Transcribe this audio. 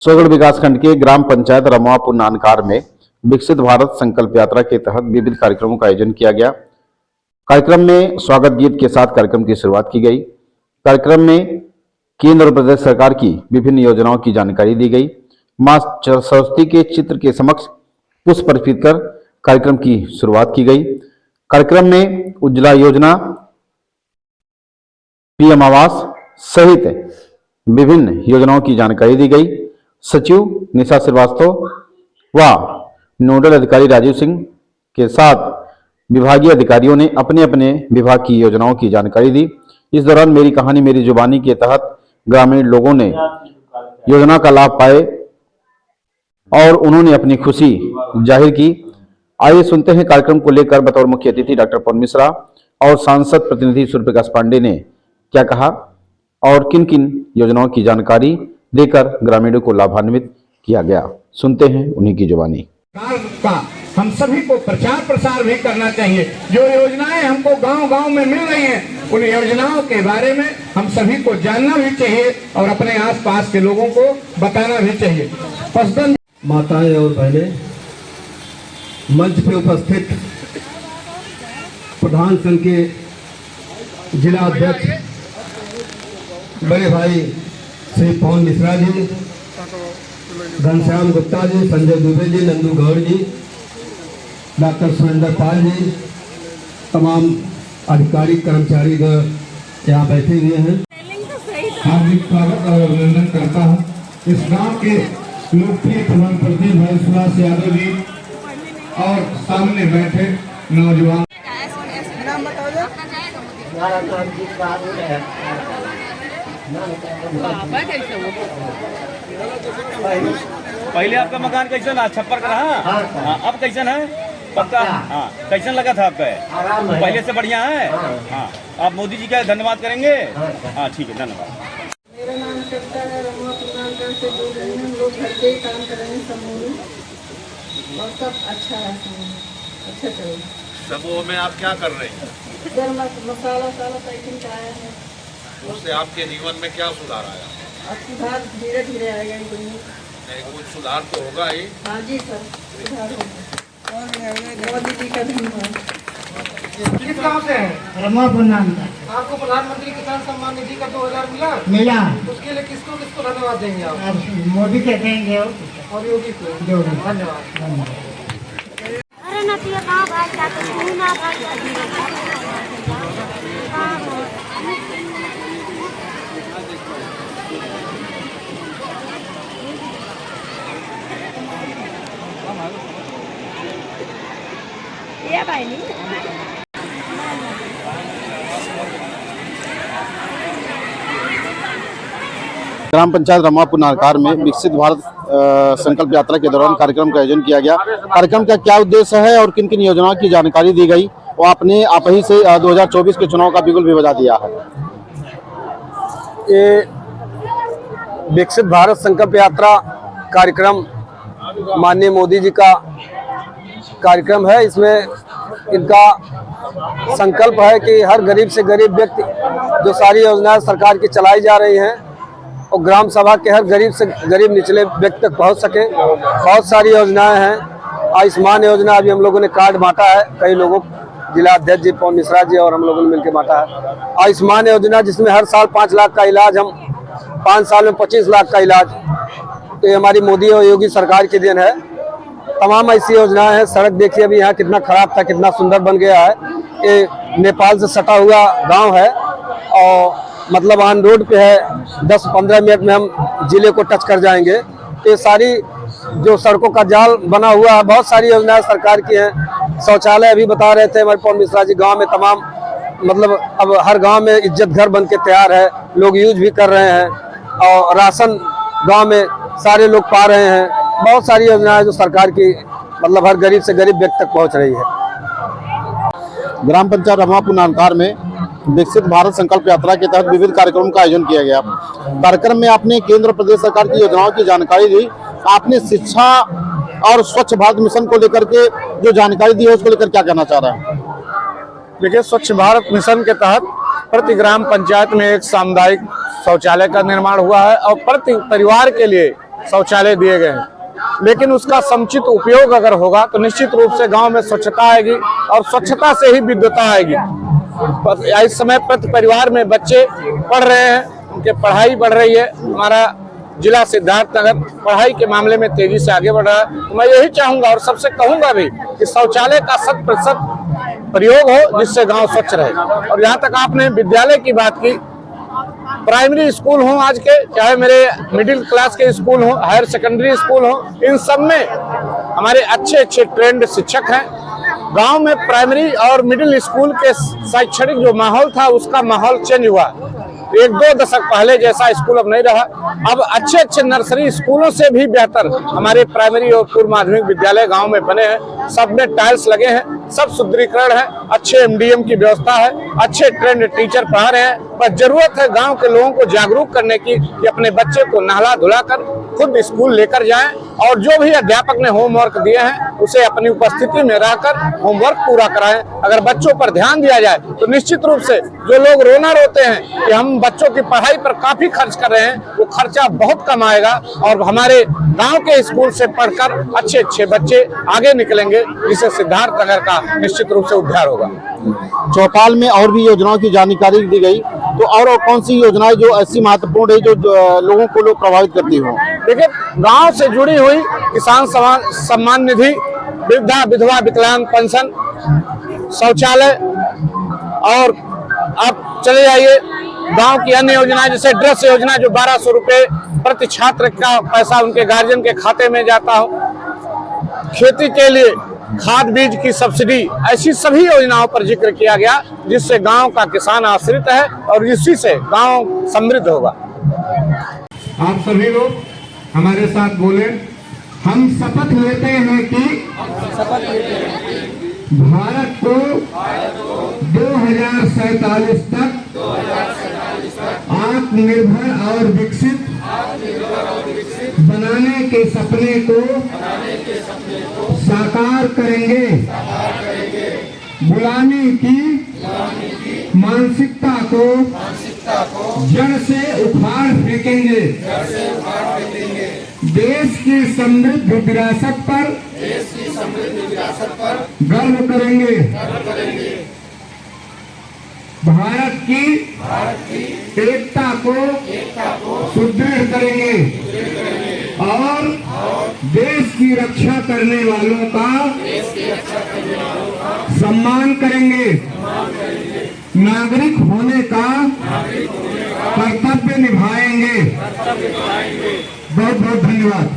सोगढ़ विकासखंड के ग्राम पंचायत रमापुर नानकार में विकसित भारत संकल्प यात्रा के तहत विविध कार्यक्रमों का आयोजन किया गया। कार्यक्रम में स्वागत गीत के साथ कार्यक्रम की शुरुआत की गई। कार्यक्रम में केंद्र और प्रदेश सरकार की विभिन्न योजनाओं की जानकारी दी गई। मां सरस्वती के चित्र के समक्ष पुष्प अर्पित कर कार्यक्रम की शुरुआत की गई। कार्यक्रम में उज्ज्वला योजना, पीएम आवास सहित विभिन्न योजनाओं की जानकारी दी गई। सचिव निशा श्रीवास्तव व नोडल अधिकारी राजीव सिंह के साथ विभागीय अधिकारियों ने अपने अपने विभाग की योजनाओं की जानकारी दी। इस दौरान मेरी कहानी मेरी जुबानी के तहत ग्रामीण लोगों ने योजना का लाभ पाए और उन्होंने अपनी खुशी जाहिर की। आइए सुनते हैं कार्यक्रम को लेकर बतौर मुख्य अतिथि डॉक्टर पवन मिश्रा और सांसद प्रतिनिधि सूर्य प्रकाश पांडे ने क्या कहा और किन किन योजनाओं की जानकारी देकर ग्रामीणों को लाभान्वित किया गया। सुनते हैं उन्हीं की जुबानी। का हम सभी को प्रचार प्रसार भी करना चाहिए। जो योजनाएं हमको गांव-गांव में मिल रही हैं, उन योजनाओं के बारे में हम सभी को जानना भी चाहिए और अपने आसपास के लोगों को बताना भी चाहिए। पसंद माताएं और बहनें, मंच पे उपस्थित प्रधान संघ के जिला अध्यक्ष बड़े भाई श्री पवन मिश्रा जी, घनश्याम गुप्ता जी, संजय दुबे जी, नंदू गौड़ जी, डॉक्टर सुरेंद्र पाल जी, तमाम अधिकारी कर्मचारी यहाँ बैठे हुए हैं। हार्दिक स्वागत और अभिनंदन करता हूँ। इस गांव के लोकप्रिय प्रधानमंत्री भाई सुभाष यादव जी और सामने बैठे नौजवान। पहले आपका मकान कैसन है? छप्पर का रहा? हाँ, अब कैसन है? पक्का? हाँ, कैसन लगा था आपका? पहले से बढ़िया है। हाँ, आप मोदी जी का धन्यवाद करेंगे। हाँ, ठीक है, धन्यवाद। मेरा नाम कविता है, रमापुर नानकार से बोल रही हूँ। लोग घर पे ही काम कर रहे हैं समूह और सब अच्छा है, अच्छा चल। समूह में आप क्या कर रहे हैं? गरम मसाला पैकिंग का आया है। उससे आपके जीवन में क्या सुधार आया? अब सुधार धीरे धीरे आएगा। नहीं, कुछ सुधार तो होगा ही। हाँ जी सर, सुधार होगा। मोदी जी का धन्यवाद। किस गांव से हैं? रमापुर नानकार। आपको प्रधानमंत्री किसान सम्मान निधि का 2000 मिला? मिला। उसके लिए किसको किसको धन्यवाद देंगे आप? अब मोदी के देंगे और योगी को। धन्यवाद। अरे नतिया कहाँ भाग जाते तू ना भाग ये भाई नहीं। ग्राम पंचायत रमापुर नानकार में विकसित भारत संकल्प यात्रा के दौरान कार्यक्रम का आयोजन किया गया। कार्यक्रम का क्या उद्देश्य है और किन किन योजनाओं की जानकारी दी गई, वो आपने आप ही से 2024 के चुनाव का बिगुल भी बजा दिया है। ये विकसित भारत संकल्प यात्रा कार्यक्रम माननीय मोदी जी का कार्यक्रम है। इसमें इनका संकल्प है कि हर गरीब से गरीब व्यक्ति जो सारी योजनाएं सरकार की चलाई जा रही हैं और ग्राम सभा के हर गरीब से गरीब निचले व्यक्ति तक पहुंच सके। बहुत सारी योजनाएं हैं। आयुष्मान योजना अभी हम लोगों ने कार्ड बांटा है, कई लोगों, जिला अध्यक्ष जी पवन मिश्रा जी और हम लोगों ने मिलकर बांटा है। आयुष्मान योजना जिसमें हर साल 5 लाख का इलाज, हम 5 साल में 25 लाख का इलाज, तो ये हमारी मोदी और योगी सरकार की देन है। तमाम ऐसी योजनाएं हैं। सड़क देखिए अभी यहाँ कितना खराब था, कितना सुंदर बन गया है। ये नेपाल से सटा हुआ गांव है और मतलब ऑन रोड पे है। 10-15 मिनट में हम जिले को टच कर जाएंगे। ये सारी जो सड़कों का जाल बना हुआ है, बहुत सारी योजनाएं सरकार की हैं। शौचालय अभी बता रहे थे हमारे पवन मिश्रा जी, गाँव में तमाम मतलब अब हर गाँव में इज्जत घर बन के तैयार है, लोग यूज भी कर रहे हैं और राशन गाँव में सारे लोग पा रहे हैं। बहुत सारी योजनाएं जो सरकार की मतलब हर गरीब से गरीब व्यक्ति तक पहुंच रही है। ग्राम पंचायत रमापुर नानकार में विकसित भारत संकल्प यात्रा के तहत विविध कार्यक्रमों का आयोजन किया गया। कार्यक्रम में आपने केंद्र प्रदेश सरकार की योजनाओं की जानकारी दी। आपने शिक्षा और स्वच्छ भारत मिशन को लेकर के जो जानकारी दी है उसको लेकर क्या कहना चाह रहे हैं? देखिए, स्वच्छ भारत मिशन के तहत प्रति ग्राम पंचायत में एक सामुदायिक शौचालय का निर्माण हुआ है और प्रति परिवार के लिए शौचालय दिए गए हैं, लेकिन उसका समुचित उपयोग अगर होगा तो निश्चित रूप से गांव में स्वच्छता आएगी और स्वच्छता से ही विद्युता आएगी। इस समय प्रति परिवार में बच्चे पढ़ रहे हैं, उनकी पढ़ाई बढ़ रही है। हमारा जिला सिद्धार्थनगर पढ़ाई के मामले में तेजी से आगे बढ़ रहा है। तो मैं यही चाहूंगा और सबसे कहूंगा भी कि शौचालय का 100% प्रयोग हो, जिससे गांव स्वच्छ रहे। और यहाँ तक आपने विद्यालय की बात की, प्राइमरी स्कूल हो आज के, चाहे मेरे मिडिल क्लास के स्कूल हो, हायर सेकेंडरी स्कूल हो, इन सब में हमारे अच्छे अच्छे ट्रेंड शिक्षक हैं। गांव में प्राइमरी और मिडिल स्कूल के शैक्षणिक जो माहौल था उसका माहौल चेंज हुआ। 1-2 दशक पहले जैसा स्कूल अब नहीं रहा। अब अच्छे अच्छे नर्सरी स्कूलों से भी बेहतर हमारे प्राइमरी और पूर्व माध्यमिक विद्यालय गांव में बने हैं। सब में टाइल्स लगे हैं, सब सुदृढ़ीकरण है, अच्छे MDM की व्यवस्था है, अच्छे ट्रेंड टीचर पढ़ा रहे हैं। पर जरूरत है गांव के लोगों को जागरूक करने की कि अपने बच्चे को नहला धुलाकर खुद स्कूल लेकर जाएं और जो भी अध्यापक ने होमवर्क दिए हैं उसे अपनी उपस्थिति में रहकर होमवर्क पूरा कराएं। अगर बच्चों पर ध्यान दिया जाए तो निश्चित रूप से जो लोग रोना रोते हैं कि हम बच्चों की पढ़ाई पर काफी खर्च कर रहे हैं, वो खर्चा बहुत कम आएगा और हमारे गांव के स्कूल से पढ़कर अच्छे अच्छे बच्चे आगे निकलेंगे, जिससे सिद्धार्थनगर का निश्चित रूप से उद्धार होगा। चौपाल में और भी योजनाओं की जानकारी दी गई, तो और कौन सी योजनाएं जो ऐसी महत्वपूर्ण है जो लोगों को प्रभावित करती हो? देखिए, गांव से जुड़ी हुई किसान सम्मान निधि, वृद्धा विधवा विकलांग पेंशन, शौचालय, और आप चले जाइए गांव की अन्य योजनाएं जैसे ड्रेस योजना जो 1200 रुपए प्रति छात्र का पैसा उनके गार्जियन के खाते में जाता हो, खेती के लिए खाद बीज की सब्सिडी, ऐसी सभी योजनाओं पर जिक्र किया गया जिससे गांव का किसान आश्रित है और इसी से गांव समृद्ध होगा। आप सभी लोग हमारे साथ बोले, हम शपथ लेते हैं कि भारत को 2047 तक आत्मनिर्भर और विकसित बनाने के सपने को साकार करेंगे। गुलामी की मानसिकता को जड़ से उखाड़ फेंकेंगे। देश की समृद्ध विरासत पर गर्व करेंगे। भारत की एकता को सुदृढ़ करेंगे और देश की रक्षा करने वालों का सम्मान करेंगे। नागरिक होने का कर्तव्य निभाएंगे। बहुत बहुत धन्यवाद।